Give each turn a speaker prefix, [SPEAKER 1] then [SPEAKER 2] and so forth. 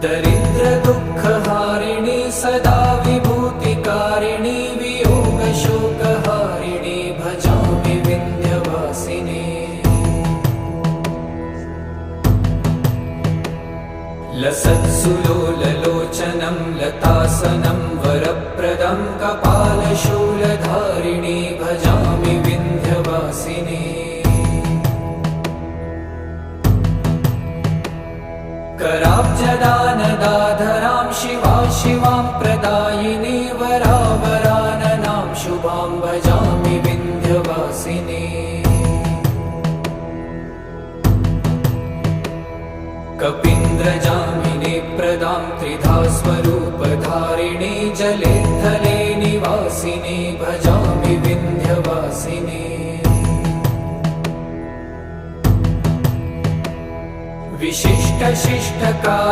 [SPEAKER 1] दरिद्रदुःखहारिणी सदा विभूतिकारिणी वियोगशोकहारिणी भजामि विन्ध्यवासिनी। लसत्सुलोललोचनं लतासनं वरप्रदं कपालशूलधारिणी भजामि विन्ध्यवासिनी। कराब्जदानदाधरां शिवां प्रदायिनी वरावराननां शुभां भजामि विन्ध्यवासिनी। कपीन्द्रजामिनी प्रदां त्रिधा स्वरूपधारिणी जले थले निवासिनी भजामि विन्ध्यवासिनी। विशिष्टशिष्टकारिणी